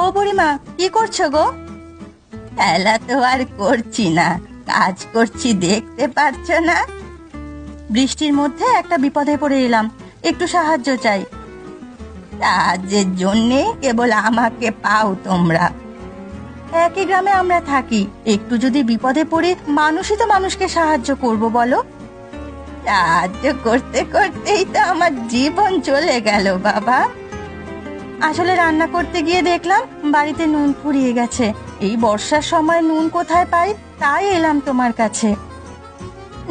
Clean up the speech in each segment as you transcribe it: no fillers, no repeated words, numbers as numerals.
ও বুড়িমা, কি করছো গো? খেলা তো আর করছি না, কাজ করছি, দেখতে পারছো না? বৃষ্টির মধ্যে একটা বিপদে পড়ে এলাম, একটু সাহায্য চাই। সাহায্যের জন্যে কেবল আমাকে পাও তোমরা? একই গ্রামে আমরা থাকি, একটু যদি বিপদে পড়ি মানুষই তো মানুষকে সাহায্য করব বলো। সাহায্য করতে করতেই তো আমার জীবন চলে গেল বাবা। আসলে রান্না করতে গিয়ে দেখলাম বাড়িতে নুন ফুরিয়ে গেছে। এই বর্ষার সময় নুন কোথায় পাই, তাই এলাম তোমার কাছে।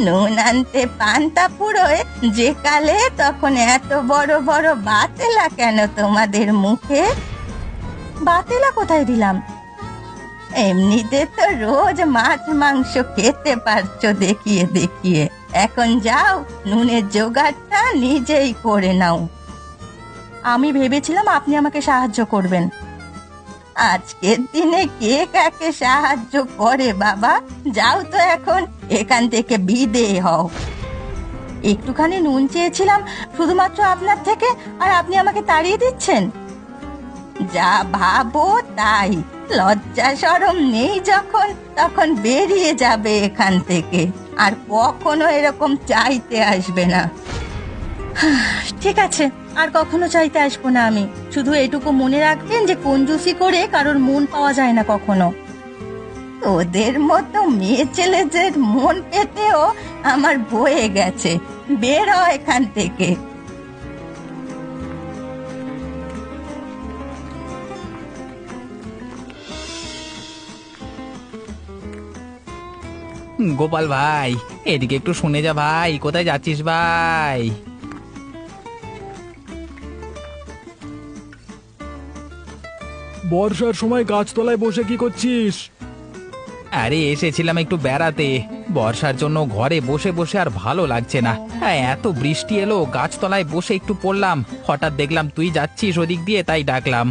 নুন আনতে পান্তা ফুরোয় যে কালে, তখন এত বড় বড় বাতেলা কেন তোমাদের মুখে? বাতেলা কোথায় দিলাম? এমনিতে তো রোজ মাছ মাংস খেতে পারছো দেখিয়ে দেখিয়ে, এখন যাও নুনের জোগাড়টা নিজেই করে নাও। আমি ভেবেছিলাম আপনি আমাকে সাহায্য করবেন। আজকের দিনে কে কাকে সাহায্য করে বাবা? যাও তো এখন এখান থেকে বিদেয় হও। একটুখানি নুন চেয়েছিলাম শুধুমাত্র আপনার থেকে, আর আপনি আমাকে তাড়িয়ে দিচ্ছেন। যা ভাবো তাই, লজ্জা শরম নেই যখন, তখন বেরিয়ে যাবে এখান থেকে, আর কখনো এরকম চাইতে আসবে না। ঠিক আছে, আর কখনো চাইতে আসবো না আমি। শুধু এটুকু মনে রাখবেন যে কঞ্জুসি করে কারোর মন পাওয়া যায় না কখনো। ওদের মতো মেয়ে ছেলেদের মন পেতেও আমার বয়ে গেছে, বের হ এখান থেকে। গোপাল ভাই, এদিকে একটু শুনে যা ভাই। কোথায় যাচ্ছিস ভাই? বর্ষার সময় গাছতলায় বসে কি করছিস? আরে এসেছিলাম একটু বেড়াতে। বর্ষার জন্য ঘরে বসে বসে আর ভালো লাগছে না। হ্যাঁ, এত বৃষ্টি এলো, গাছতলায় বসে একটু পড়লাম, হঠাৎ দেখলাম তুই যাচ্ছিস ওদিক দিয়ে, তাই ডাকলাম।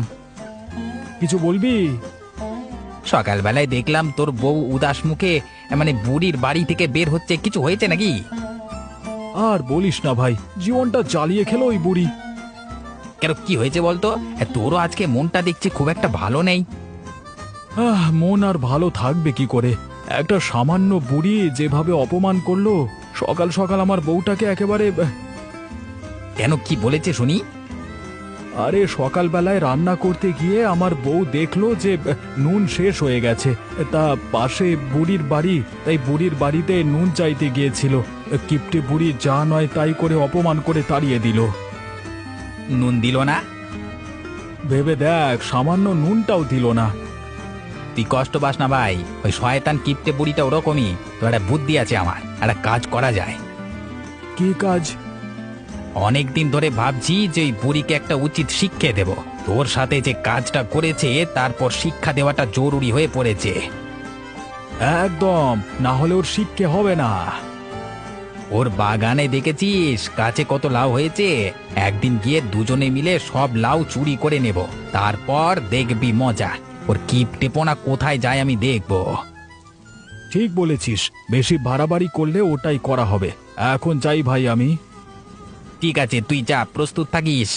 কিছু বলবি? সকালবেলায় দেখলাম তোর বউ উদাস মুখে মানে বুড়ির বাড়ি থেকে বের হচ্ছে, কিছু হয়েছে নাকি? আর বলিস না ভাই, জীবনটা জ্বালিয়ে খেলো ওই বুড়ি। কেন, কি হয়েছে বলতো? তোরও আজকে মনটা দেখছি খুব একটা ভালো নেই। মন আর ভালো থাকবে কি করে? একটা সামান্য বুড়ি যেভাবে অপমান করলো, সকাল সকাল আমার বউটাকে একেবারে। কেন, কি বলেছে শুনি? আরে সকালবেলায় রান্না করতে গিয়ে আমার বউ দেখলো যে নুন শেষ হয়ে গেছে, তা পাশে বুড়ির বাড়ি, তাই বুড়ির বাড়িতে নুন চাইতে গিয়েছিল। কিপটে বুড়ি যা নয় তাই করে অপমান করে তাড়িয়ে দিল। নুন দিল না? ভেবে দেখ, সামান্য নুনটাও দিল না। তুই কষ্ট পাস না ভাই, ওই শয়তান কিপটে বুড়িটা ওরকমই। তো একটা বুদ্ধি আছে আমার, একটা কাজ করা যায়। কি কাজ? অনেকদিন ধরে ভাবছি যে ওই বুড়িকে একটা উচিত শিক্ষা দেব। তোর সাথে যে কাজটা করেছে তারপর শিক্ষা দেওয়াটা জরুরি হয়ে পড়েছে। একদম, না হলে ওর শিক্ষে হবে না। ওর বাগানে দেখেছিস গাছে কত লাউ হয়েছে? একদিন গিয়ে দুজনে মিলে সব লাউ চুরি করে নেব, তারপর দেখবি মজা। ওর কিপটেপনা কোথায় যায় আমি দেখব। ঠিক বলেছিস, বেশি বাড়াবাড়ি করলে ওটাই করা হবে। এখন যাই ভাই আমি। ঠিক আছে, তুই যা, প্রস্তুত থাকিস।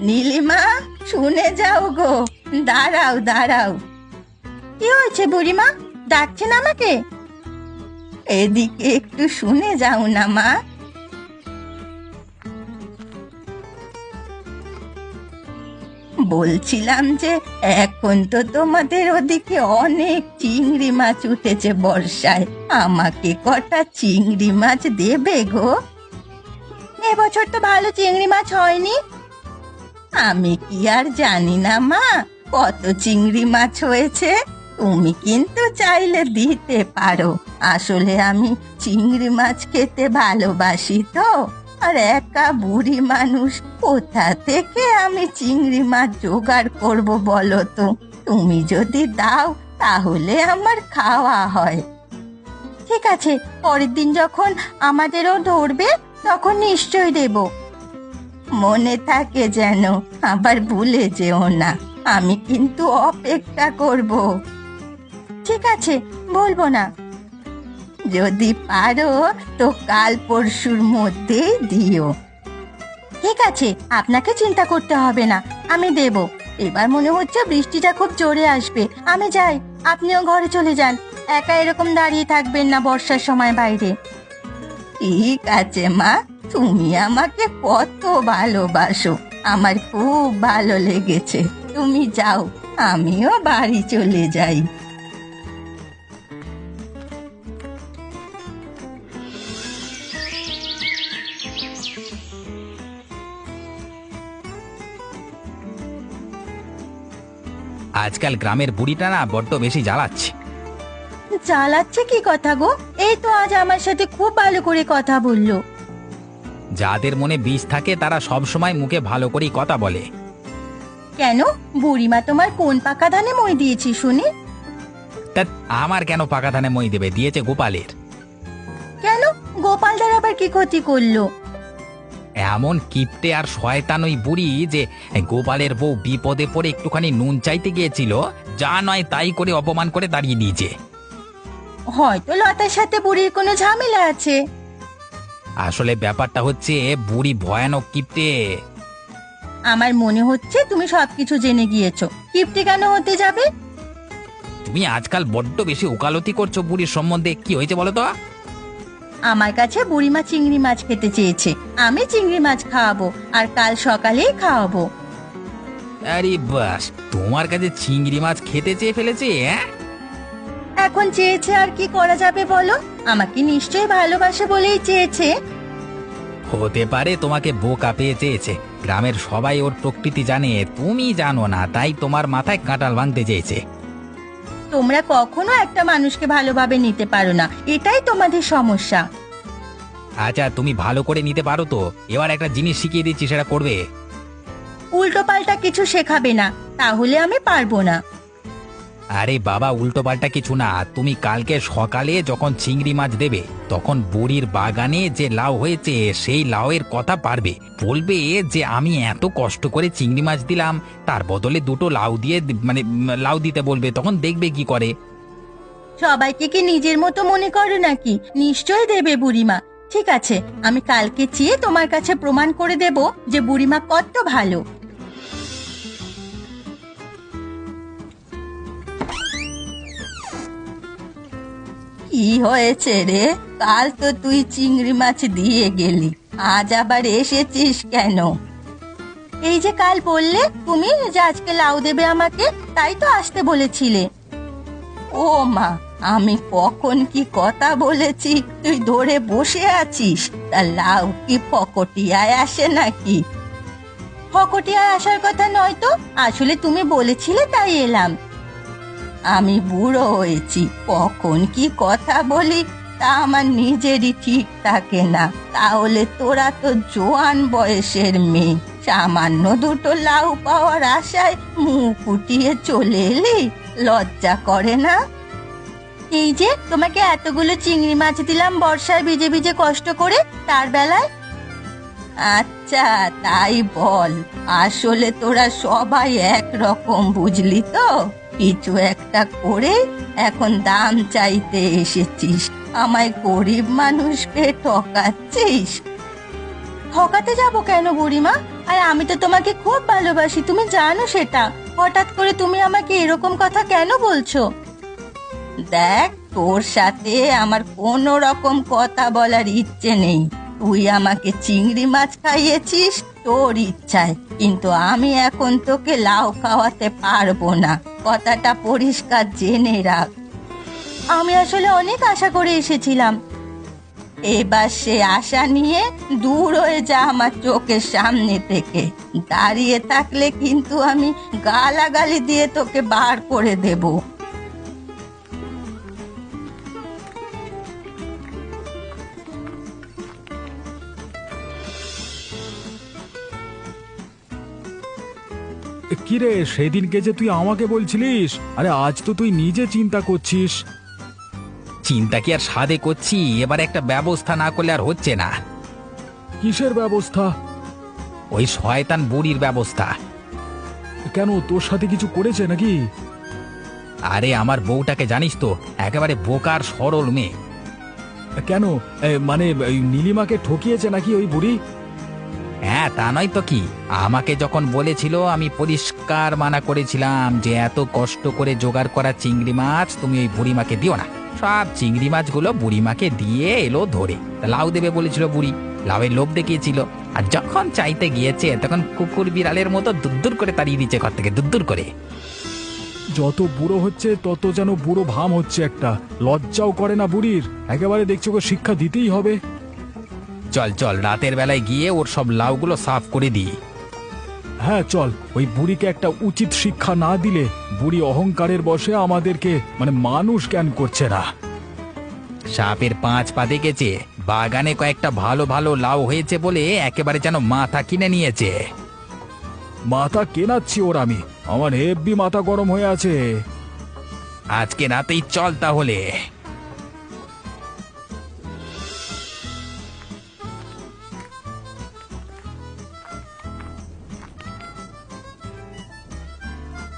নীলিমা, শুনে যাও গো, দাঁড়াও দাঁড়াও। কি হয়েছে বুড়িমা, ডাকছেন আমাকে? এদিকে একটু শুনে যাও না মা। বলছিলাম যে এখন তো তোমাদের ওদিকে অনেক চিংড়ি মাছ উঠেছে বর্ষায়, আমাকে কটা চিংড়ি মাছ দেবে গো? এবছর তো ভালো চিংড়ি মাছ হয়নি। আমি কি আর জানি না মা কত চিংড়ি মাছ হয়েছে? তুমি কিন্তু চাইলে দিতে পারো। আসলে আমি চিংড়ি মাছ খেতে ভালোবাসি তো, আর একা বুড়ি মানুষ, কোথা থেকে আমি চিংড়ি মাছ জোগাড় করব বলো তো? তুমি যদি দাও তাহলে আমার খাওয়া হয়। ঠিক আছে, পরের দিন যখন আমাদেরও ধরবে তখন নিশ্চয় দেব। মনে থাকে যেন, আবার ভুলে যেও না। আমি কিন্তু অপেক্ষা করব। ঠিক আছে, বলবো না। যদি পারো তো কাল পরশুর মধ্যেই দিও। ঠিক আছে, আপনাকে চিন্তা করতে হবে না, আমি দেব। এবার মনে হচ্ছে বৃষ্টিটা খুব জোরে আসবে, আমি যাই, আপনিও ঘরে চলে যান। একা এরকম দাঁড়িয়ে থাকবেন না বর্ষার সময় বাইরে। ঠিক আছে মা, তুমি আমাকে কত ভালোবাসো, আমার খুব ভালো লেগেছে। তুমি যাও, আমিও বাড়ি চলে যাই। আজকাল গ্রামের বুড়িটা না বড্ড বেশি জ্বালাচ্ছে। জ্বালাচ্ছে কি কথা গো? এই তো আজ আমার সাথে খুব ভালো করে কথা বললো। যাদের মনে বিষ থাকে তারা সব সময় মুখে ভালো করেই কথা বলে। কেন, বুড়িমা তোমার কোন পাকা ধানে মই দিয়েছি শুনি? তা আমার কেন পাকা ধানে মই দেবে, দিয়েছে গোপালের। কেন, গোপালদার আবার কি ক্ষতি করলো? এমন কিপটে আর শয়তান ওই বুড়ি যে গোপালের বউ বিপদে পড়ে একটুখানি নুন চাইতে গিয়েছিল, যা নয় তাই করে অপমান করে দাঁড়িয়ে দিয়েছে। হয়তো লতার সাথে বুড়ির কোনো ঝামেলা আছে। আসলে ব্যাপারটা হচ্ছে বুড়ি ভয়ানক কিপটে। আমার মনে হচ্ছে তুমি সবকিছু জেনে গিয়েছো। কিপ্টে কেন হতে যাবে? তুমি আজকাল বড্ড বেশি ওকালতি করছো বুড়ির সম্বন্ধে। কি হয়েছে বলো তো? আমার কাছে বুড়িমা চিংড়ি মাছ খেতে চেয়েছে, আমি চিংড়ি মাছ খাওয়াবো, আর কাল সকালেই খাওয়াবো। আরে বাস, তোমার কাছে চিংড়ি মাছ খেতে চেয়ে ফেলেছে? হ্যাঁ, এখন চেয়েছে আর কি করা যাবে বলো? আমাকে নিশ্চয়ই ভালোবাসে বলেই চেয়েছে। হতে পারে তোমাকে বোকা পেয়ে চেয়েছে। গ্রামের সবাই ওর প্রকৃতি জানে, তুমি জানো না, তাই তোমার মাথায় কাঁঠাল ভাঙতে চেয়েছে। তোমরা কখনো একটা মানুষকে ভালোভাবে নিতে পারো না, এটাই তোমাদের সমস্যা। আচ্ছা, তুমি ভালো করে নিতে পারো তো। এবার একটা জিনিস শিখিয়ে দিচ্ছি, সেটা করবে। উল্টো পাল্টা কিছু শেখাবে না, তাহলে আমি পারবো না। আরে বাবা, উল্টো পাল্টা কিছু না। তুমি কালকে সকালে যখন চিংড়ি মাছ দেবে, তখন বুড়ির বাগানে যে লাউ হয়েছে সেই লাউয়ের কথা পারবে। বলবে যে আমি এত কষ্ট করে চিংড়ি মাছ দিলাম, তার বদলে দুটো লাউ দিয়ে লাউ দিতে বলবে, তখন দেখবে কি করে। সবাইকে কি নিজের মতো মনে করো নাকি? নিশ্চয়ই দেবে বুড়িমা। ঠিক আছে, আমি কালকে চেয়ে তোমার কাছে প্রমাণ করে দেব যে বুড়িমা কত ভালো। কি হয়েছে রে? কাল তো তুই চিংড়ি মাছ দিয়ে গেলি, আজ আবার এসেছিস কেন? এই যে কাল বললে তুমি যে আজকে লাউ দেবে আমাকে, তাই তো আসতে বলেছিলে। ও মা, আমি কখন কি কথা বলেছি তুই ধরে বসে আছিস? তা লাউ কি ফকটিয়ায় আসে নাকি? ফকটিয়ায় আসার কথা নয় তো, আসলে তুমি বলেছিলে তাই এলাম। আমি বুড়ো হয়েছি, কখন কি কথা বলি তা আমার নিজেরই ঠিক থাকে না। তাহলে তোরা তো জোয়ান বয়সের মেয়ে, সামান্য দুটো লাউ পাওয়ার আশায় মুখ উঠিয়ে চলে এলি, লজ্জা করে না? এই যে তোমাকে এতগুলো চিংড়ি মাছ দিলাম বর্ষায় ভিজে ভিজে কষ্ট করে, তার বেলায়? আচ্ছা তাই বল, আসলে তোরা সবাই একরকম বুঝলি তো? কিছু একটা করে এখন দাম চাইতে এসেছিস, আমায় গরিব মানুষকে ঠকাচ্ছিস। ঠকাতে যাব কেন বুড়িমা? আর আমি তো তোমাকে খুব ভালোবাসি, তুমি জানো সেটা। হঠাৎ করে তুমি আমাকে এরকম কথা কেন বলছো? দেখ, তোর সাথে আমার কোনো রকম কথা বলার ইচ্ছে নেই। তুই আমাকে চিংড়ি মাছ খাইয়েছিস তোর ইচ্ছায়, কিন্তু আমি এখন তোকে লাউ খাওয়াতে পারবো না, কথাটা পরিষ্কার জেনে রাখ। আমি আসলে অনেক আশা করে এসেছিলাম, এবার সে আশা নিয়ে দূর হয়ে যা আমার চোখের সামনে থেকে। দাঁড়িয়ে থাকলে কিন্তু আমি গালাগালি দিয়ে তোকে বার করে দেব। কিরে, সেদিনকে যে তুই আমাকে বলছিলিস, আরে আজ তো তুই নিজে চিন্তা করছিস। চিন্তা কি আর সাধে করছি, এবার একটা ব্যবস্থা না করলে আর হচ্ছে না। কিসের ব্যবস্থা? ওই শয়তান বুড়ির ব্যবস্থা। কেন, তোর সাথে কিছু করেছে নাকি? আরে আমার বউটাকে জানিস তো, একেবারে বোকার সরল মেয়ে। কেন? মানে এই নীলিমাকে ঠকিয়েছে নাকি ওই বুড়ি? হ্যাঁ, তা নয় তো কি। আমাকে যখন বলেছিল আমি পরিষ্কার মানা করেছিলাম যে এত কষ্ট করে জোগাড় করা চিংড়ি মাছ তুমি ওই বুড়িমাকে দিও না। সব চিংড়ি মাছগুলো বুড়িমাকে দিয়ে এলো ধরে। তা লাউ দেবে বলেছিল বুড়ি, লাউয়ের লোভ দেখিয়েছিল। আর যখন চাইতে গিয়েছে তখন কুকুর বিড়ালের মতো দুদ্দুর করে তাড়িয়ে দিচ্ছে ঘর থেকে, দুদ্দুর করে। যত বুড়ো হচ্ছে তত যেন বুড়ো ভাম হচ্ছে একটা। লজ্জাও করে না বুড়ির? একেবারে দেখছি ওকে শিক্ষা দিতেই হবে। চল চল, রাতের বেলায় গিয়ে ওর সব লাউগুলো সাফ করে দিই। হ্যাঁ চল, ওই বুড়িকে একটা উচিত শিক্ষা না দিলে বুড়ি অহংকারের বশে আমাদেরকে মানে মানুষ জ্ঞান করছে না। সাপের 5 পা দেখেছে, বাগানে কয়েকটা ভালো ভালো লাউ হয়েছে বলে একেবারে যেন মাথা কিনে নিয়েছে। মাথা কেনাচ্ছি ওর আমি, আমার হেব্বি মাথা গরম হয়ে আছে। আজকে রাতেই চল তাহলে।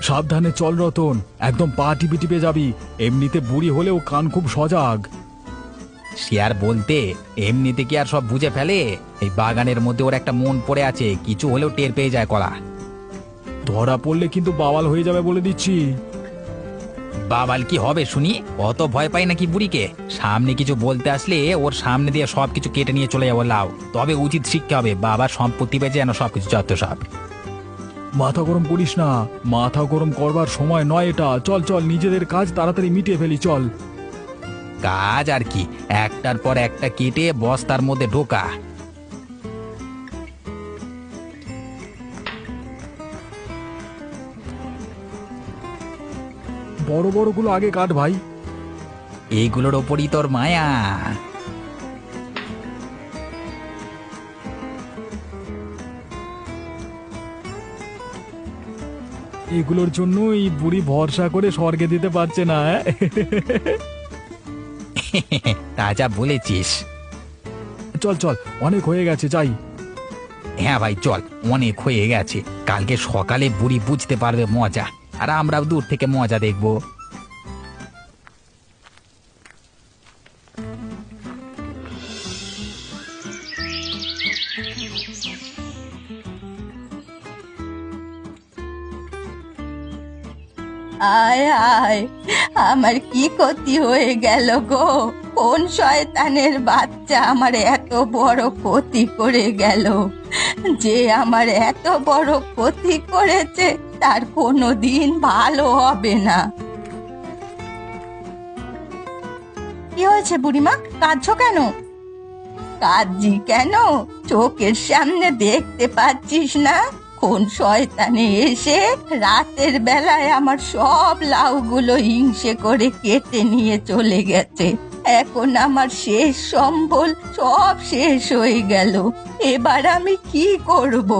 সাবধানে চল রতন, একদম পা টিপে টিপে যাবি। এমনিতে বুড়ি হলেও কান খুব সজাগ। সে আর বলতে, এমনিতে কি আর সব বুঝে ফেলে? এই বাগানের মধ্যে ওর একটা মন পড়ে আছে, কিছু হলেও টের পেয়ে যায় কলা। ধরা পড়লে কিন্তু বাওয়াল হয়ে যাবে বলে দিচ্ছি। বাবাল কি হবে শুনি? অত ভয় পাই নাকি বুড়িকে? সামনে কিছু বলতে আসলে ওর সামনে দিয়ে সবকিছু কেটে নিয়ে চলে যাবো লাউ। তবে উচিত শিক্ষা হবে, বাবার সম্পত্তি পেয়েছে যেন সবকিছু যত সব। মাথা গরম করিস না, মাথা গরম করবার সময় নয় এটা। চল চল, নিজেদের কাজ তাড়াতাড়ি মিটিয়ে ফেলি চল। কাজ আর কি, একটার পর একটা কেটে বস্তার মধ্যে ঢোকা। বড় বড়গুলো আগে কাট ভাই। এইগুলোর ওপরই তোর মায়া। এগুলোর জন্য এই বুড়ি ভরসা করে স্বর্গে দিতে পারছে না। তা যা বলেছিস। চল চল, অনেক হয়ে গেছে, যাই। হ্যাঁ ভাই চল, অনেক হয়ে গেছে। কালকে সকালে বুড়ি বুঝতে পারবে মজা, আর আমরাও দূর থেকে মজা দেখবো। আয় আয়, আমার কি ক্ষতি হয়ে গেল গো? কোন শয়তানের বাচ্চা আমার এত বড় ক্ষতি করে গেল? যে আমার এত বড় ক্ষতি করেছে তার কোনো দিন ভালো হবে না। কি হয়েছে বুড়িমা, কাঁদছো কেন? কাঁদছি কেন? চোখের সামনে দেখতে পাচ্ছিস না কোন শয়তানে এসে রাতের বেলায় আমার সব লাউগুলো হিংসে করে কেটে নিয়ে চলে গেছে। এখন আমার শেষ সম্বল সব শেষ হয়ে গেল। এবার আমি কি করব?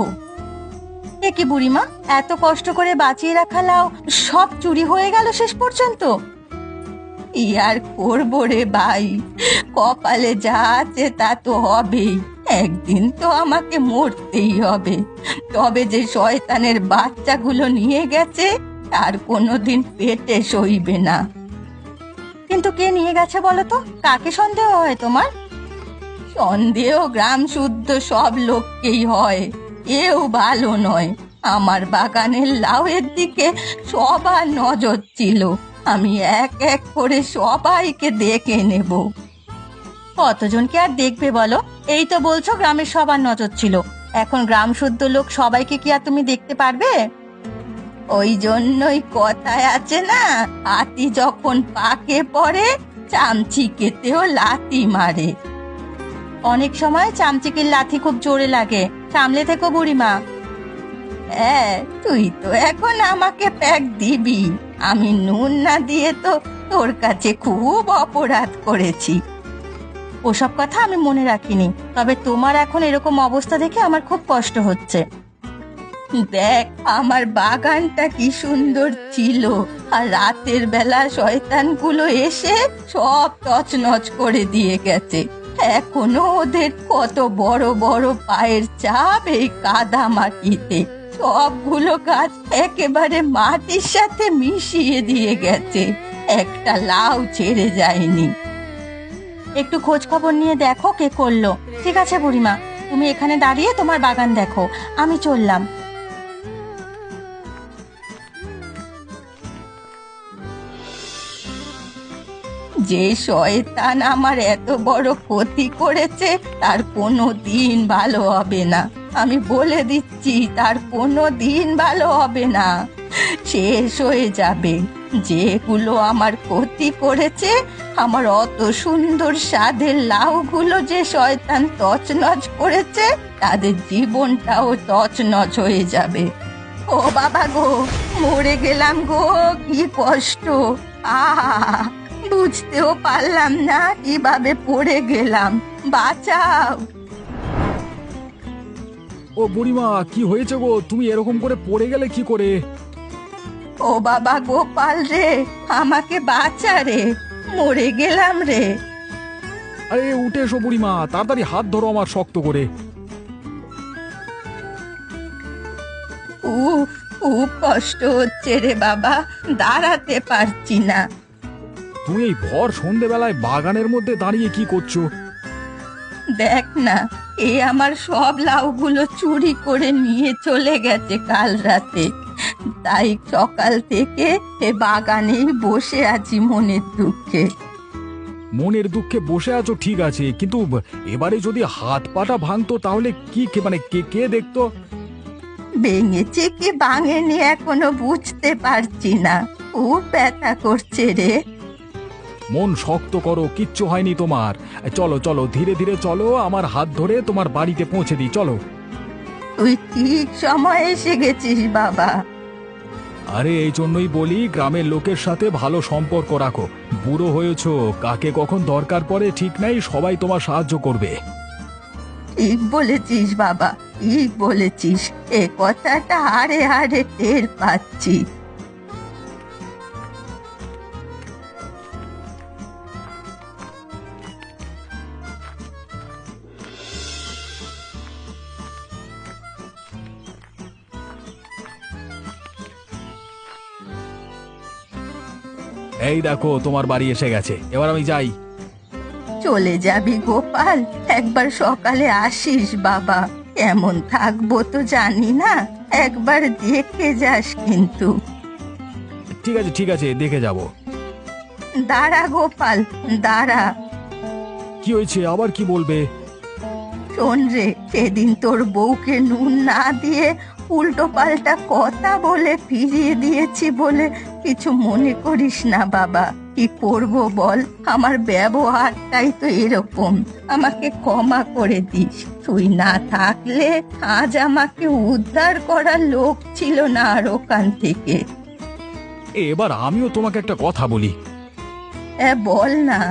এ কি বুড়িমা, এত কষ্ট করে বাঁচিয়ে রাখা লাউ সব চুরি হয়ে গেল শেষ পর্যন্ত? কি আর করবো রে ভাই, কপালে যা আছে তা তো হবেই। একদিন তো আমাকে মরতেই হবে। তবে যে শয়তানের বাচ্চাগুলো নিয়ে গেছে তার কোনোদিন পেটে সইবে না। কিন্তু কে নিয়ে গেছে বলো তো? কাকে সন্দেহ হয় তোমার? সন্দেহ গ্রাম শুদ্ধ সব লোককেই হয়, কেউ ভালো নয়। আমার বাগানের লাউয়ের দিকে সবার নজর ছিল। আমি এক এক করে সবাইকে দেখে নেব। কতজনকে আর দেখবে বলো? এই তো বলছো গ্রামের সবার নজর ছিল, এখন গ্রাম শুদ্ধ লোক সবাইকে কি আর তুমি দেখতে পারবে? ওই জন্যই কথায় আছে না, হাতি যখন পাকে পড়ে চামচিকেতেও লাথি মারে। অনেক সময় চামচিকের লাথি খুব জোরে লাগে, সামলে থেকো বুড়িমা। হ্যাঁ, তুই তো এখন আমাকে প্যাক দিবি। আমি নুন না দিয়ে তো তোর কাছে খুব অপরাধ করেছি। ওসব কথা আমি মনে রাখিনি, তবে তোমার এখন এরকম অবস্থা দেখে আমার খুব কষ্ট হচ্ছে। দেখ আমার বাগানটা কি সুন্দর ছিল, আর রাতের বেলা শয়তানগুলো এসে সব তছনছ করে দিয়ে গেছে। এখনো ওদের কত বড় বড় পায়ের ছাপ এই কাদা মাটিতে। সবগুলো গাছ একেবারে মাটির সাথে মিশিয়ে দিয়ে গেছে, একটা লাউ ছেড়ে যায়নি। একটু খোঁজ খবর নিয়ে দেখো কে করলো। ঠিক আছে বুড়িমা, তুমি এখানে দাঁড়িয়ে তোমার বাগান দেখো, আমি চললাম। যে শয়তান আমার এত বড় ক্ষতি করেছে তার কোনো দিন ভালো হবে না, আমি বলে দিচ্ছি, তার কোনো দিন ভালো হবে না, শেষ হয়ে যাবে। যেগুলো আমার ক্ষতি করেছে, আমার অত সুন্দর স্বাদের লাউগুলো যে শয়তান তছনছ করেছে, তাদের জীবনটাও তছনছ হয়ে যাবে। ও বাবা গো, মরে গেলাম গো, কি কষ্ট! আহা, বুঝতেও পারলাম না কিভাবে পড়ে গেলাম, বাঁচাও! ও বুড়িমা, কি হয়েছে গো? তুমি এরকম করে পড়ে গেলে কি করে? ও বাবা গোপাল রে, আমাকে বাঁচা রে, মরে গেলাম রে। আরে উঠে এসো বুড়িমা, তাড়াতাড়ি হাত ধরো আমার শক্ত করে। উফ, খুব কষ্ট হচ্ছে রে বাবা, দাঁড়াতে পারছি না। তুমি এই ভর সন্ধেবেলায় বাগানের মধ্যে দাঁড়িয়ে কি করছো? দেখ না, এ আমার সব লাউগুলো চুরি করে নিয়ে চলে গেছে কাল রাতে, তাই সকাল থেকে এ বাগানেই বসে আছি মনের দুঃখে। মনের দুঃখে বসে আছো ঠিক আছে, কিন্তু এবারে যদি হাত পাটা ভাঙতো তাহলে মানে কে কে দেখতো? ভেঙেছে কি ভাঙেনি এখনো বুঝতে পারছি না, খুব ব্যথা করছে রে। মন শক্ত করো, কিচ্ছু হয়নি তোমার। চলো চলো, ধীরে ধীরে চলো, আমার হাত ধরে তোমার বাড়িতে পৌঁছে দিই, চলো। তুই ঠিক সময় এসে গেছিস বাবা। আরে এই জন্যই বলি, গ্রামের লোকের সাথে ভালো সম্পর্ক রাখো। বুড়ো হয়েছো, কাকে কখন দরকার পড়ে ঠিক নাই, সবাই তোমার সাহায্য করবে। ঠিক বলেছিস বাবা, ঠিক বলেছিস, এ কথাটা হাড়ে হাড়ে টের পাচ্ছি। এই দেখো তোমার বাড়ি এসে গেছে, এবার আমি যাই। চলে যাবি গোপাল? একবার সকালে আসিস বাবা, কেমন থাকবো তো জানি না, একবার দেখে যাস কিন্তু। ঠিক আছে ঠিক আছে, দেখে যাব। দাঁড়া গোপাল, দাঁড়া। কি হয়েছে, আবার কি বলবে? শোন রে, সেদিন তোর বউকে নুন না দিয়ে উল্টো পাল্টা কথা বলে ফিরিয়ে দিয়েছি বলে কিছু মনে করিস না বাবা। কি করব বল, আমার ব্যবহারটাই তো এরকম, আমাকে ক্ষমা করে দিস। তুই না থাকলে আজ আমাকে উদ্ধার করার লোক ছিল না আর ওখান থেকে। এবার আমিও তোমাকে একটা কথা বলি। বল না।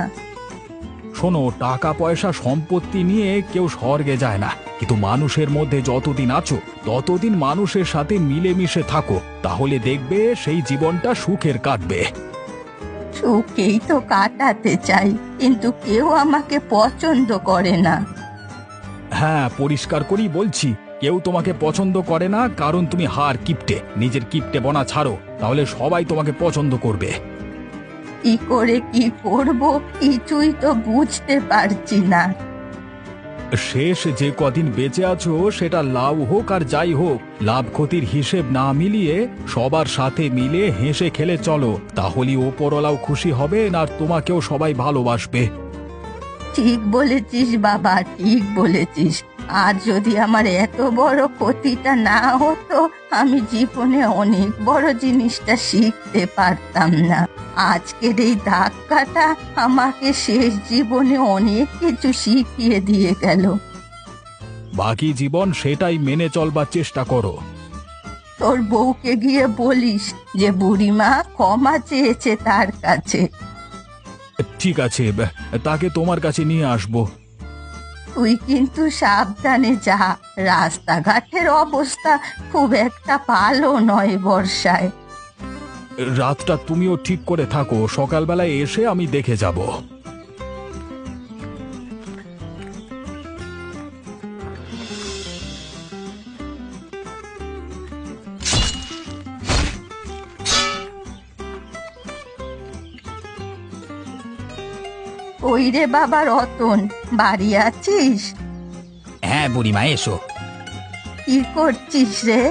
শোনো, টাকা পয়সা সম্পত্তি নিয়ে কেউ স্বর্গে যায় না, কিন্তু মানুষের মধ্যে যতদিন আছো ততদিন মানুষের সাথে মিলেমিশে থাকো, তাহলে দেখবে সেই জীবনটা সুখের কাটবে। সুখেই তো কাটাতে চাই, কিন্তু কেউ আমাকে পছন্দ করে না। হ্যাঁ, পরিষ্কার করেই বলছি, কেউ তোমাকে পছন্দ করে না, কারণ তুমি হার কিপটে। নিজের কিপটে বনা ছাড়ো, তাহলে সবাই তোমাকে পছন্দ করবে। কি করে কি করব কিছুই তো বুঝতে পারছি না। শেষ যে কদিন বেঁচে আছো, সেটা লাভ হোক আর যাই হোক, লাভ ক্ষতির হিসেব না মিলিয়ে সবার সাথে মিলে হেসে খেলে চলো, তাহলেই ওপরওয়ালাও খুশি হবে আর তোমাকেও সবাই ভালোবাসবে। ঠিক বলেছিস বাবা, ঠিক বলেছিস। আর যদি আমার এত বড় ক্ষতিটা না হতো, আমি জীবনে অনেক বড় জিনিসটা শিখতে পারতাম না। আজকের এই ধাক্কাটা আমাকে শেষ জীবনে অনেক কিছু শিখিয়ে দিয়ে গেল। বাকি জীবন সেটাই মেনে চলবার চেষ্টা করো। তোর বউকে গিয়ে বলিস যে বুড়িমা ক্ষমা চেয়েছে তার কাছে। ঠিক আছে, তাকে তোমার কাছে নিয়ে আসবো। তুই কিন্তু সাবধানে যা, রাস্তাঘাটের অবস্থা খুব একটা ভালো নয় বর্ষায়। রাতটা তুমিও ঠিক করে থাকো, সকালবেলায় এসে আমি দেখে যাব। কই রে বাবা রতন, বাড়ি আছিস? হ্যাঁ বুড়িমা, এসো। কি করছিস রে?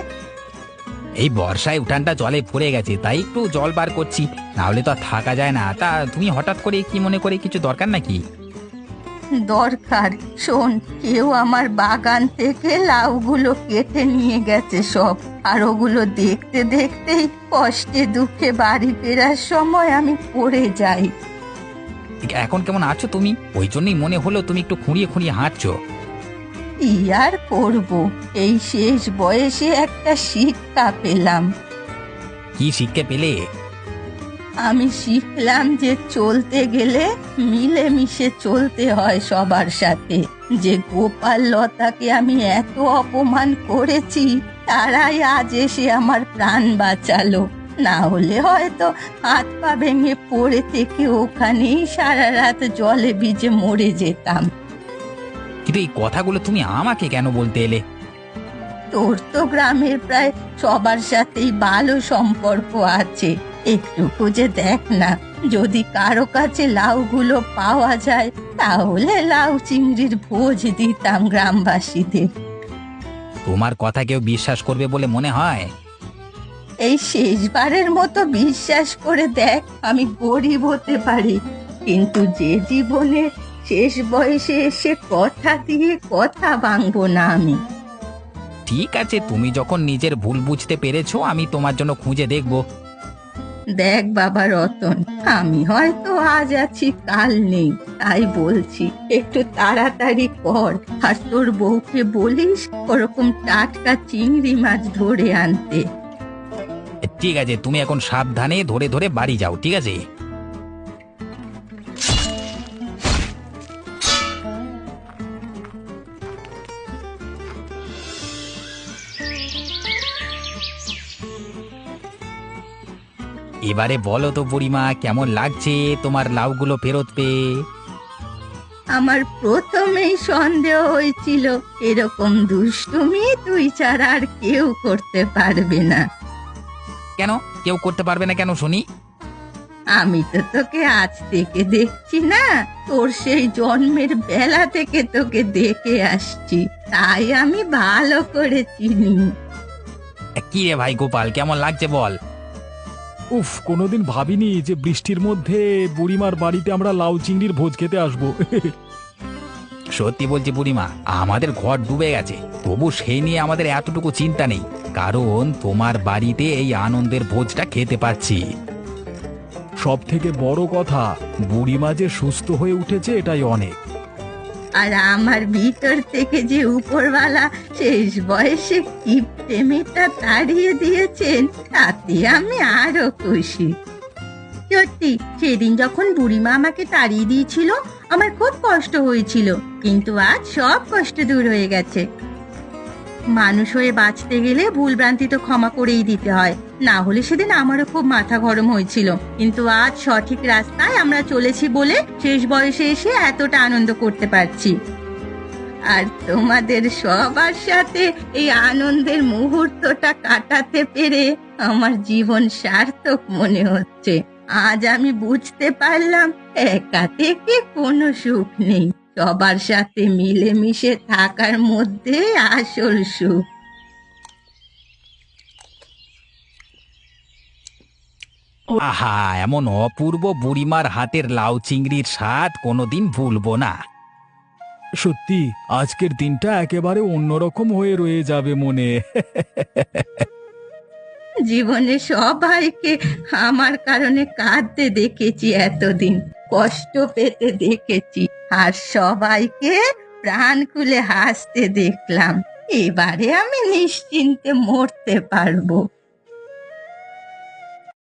এই বর্ষায় উঠানটা জলে ভরে গেছে, তাই একটু জল বার করছি, না হলে তো আর থাকা যায় না। তা তুমি হঠাৎ করে কি মনে করে, কিছু দরকার নাকি? দরকার, শোন, কেউ আমার বাগান থেকে লাউগুলো কেটে নিয়ে গেছে সব। আর ওগুলো দেখতে দেখতেই কষ্টে দুঃখে বাড়ি ফেরার সময় আমি পড়ে যাই। এখন কেমন আছো তুমি? ওই জন্যই মনে হলো তুমি একটু খুঁড়িয়ে খুঁড়িয়ে হাঁটছো। কি আর করব, এই শেষ বয়সে একটা শিক্ষা পেলাম। কি শিক্ষা পেলে? আমি শিখলাম যে চলতে গেলে মিলেমিশে চলতে হয় সবার সাথে। যে গোপাল লতাকে আমি এত অপমান করেছি, তারাই আজ এসে আমার প্রাণ বাঁচালো। না হলে হয়তো হাত পা ভেঙে পড়ে থেকে ওখানেই সারা রাত জলে ভিজে মরে যেতাম। কিন্তু এই কথাগুলো তুমি আমাকে কেন বলতে এলে? তোর তো গ্রামের প্রায় সবার সাথেই ভালো সম্পর্ক আছে, একটু খুঁজে দেখ না, যদি কারো কাছে লাউগুলো পাওয়া যায় তাহলে লাউ চিংড়ির ভোজ দিতাম গ্রামবাসীদের। তোমার কথা কেউ বিশ্বাস করবে বলে মনে হয়? এই শেষবারের মতো বিশ্বাস করে দেখ, আমি গরিব হতে পারি, কিন্তু যে জীবনে শেষ বয়সে এসে কথা দিয়ে কথা ভাঙবো না আমি। ঠিক আছে, তুমি যখন নিজের ভুল বুঝতে পেরেছো, আমি তোমার জন্য খুঁজে দেখবো। দেখ বাবা রতন, আমি হয়তো আজ আছি কাল নেই, তাই বলছি একটু তাড়াতাড়ি কর। আর তোর বউকে বলিস ওরকম টাটকা চিংড়ি মাছ ধরে আনতে। ঠিক আছে, তুমি এখন সাবধানে ধরে ধরে বাড়ি যাও, ঠিক আছে? এবারে বলো তো বুড়িমা, কেমন লাগছে তোমার লাউগুলো ফেরত পেয়ে? আমার প্রথমেই সন্দেহ হয়েছিল এরকম দুষ্টুমি তুই ছাড়া আর কেউ করতে পারবে না। কেন কেউ করতে পারবে না কেন শুনি? আমি তো তোকে আজ থেকে দেখছি না, তোর সেই জন্মের বেলা থেকে তোকে দেখে আসছি, তাই আমি ভালো করে চিনি। কি রে ভাই গোপাল, কেমন লাগছে বল? উফ, কোনোদিন ভাবিনি যে বৃষ্টির মধ্যে বুড়িমার বাড়িতে আমরা লাউ চিংড়ির ভোজ খেতে আসবো। সত্যি বলছি বুড়িমা, আমাদের ঘর ডুবে গেছে, তবু সেই নিয়ে আমাদের এতটুকু চিন্তা নেই, কারণ তোমার বাড়িতে এই আনন্দের ভোজটা খেতে পাচ্ছি। সব থেকে বড় কথা, বুড়িমা যে সুস্থ হয়ে উঠেছে এটাই অনেক। আর আমার ভিতর থেকে যে উপরওয়ালা শেষ বয়সে কিপ্টে মেয়েটা তাড়িয়ে দিয়েছেন, তাতে আমি আরো খুশি। সত্যি, সেদিন যখন বুড়িমা আমাকে তাড়িয়ে দিয়েছিল আমার খুব কষ্ট হয়েছিল, কিন্তু আজ সব কষ্ট দূর হয়ে গেছে। মানুষ হয়ে বাঁচতে গেলে ভুলভ্রান্তি তো ক্ষমা করেই দিতে হয়, না হলে সেদিন আমারও খুব মাথা গরম হয়েছিল, কিন্তু আজ সঠিক রাস্তায় আমরা চলেছি বলে শেষ বয়সে এসে এতটা আনন্দ করতে পারছি। আর তোমাদের সবার সাথে এই আনন্দের মুহূর্তটা কাটাতে পেরে আমার জীবন সার্থক মনে হচ্ছে। আজ আমি বুঝতে পারলাম একা থেকে কোনো সুখ নেই, সবার সাথে মিলেমিশে থাকার মধ্যে আসল সুখ। আহা, এমন অপূর্ব বুড়িমার হাতের লাউ চিংড়ির স্বাদ কোনোদিন ভুলবো না। সত্যি আজকের দিনটা একেবারে অন্যরকম হয়ে রয়ে যাবে মনে। জীবনে সবাইকে আমার কারণে কাঁদতে দেখেছি, এতদিন কষ্ট পেতে দেখেছি, আর সবাইকে প্রাণ খুলে হাসতে দেখলাম। এবারে আমি নিশ্চিন্তে মরতে পারবো।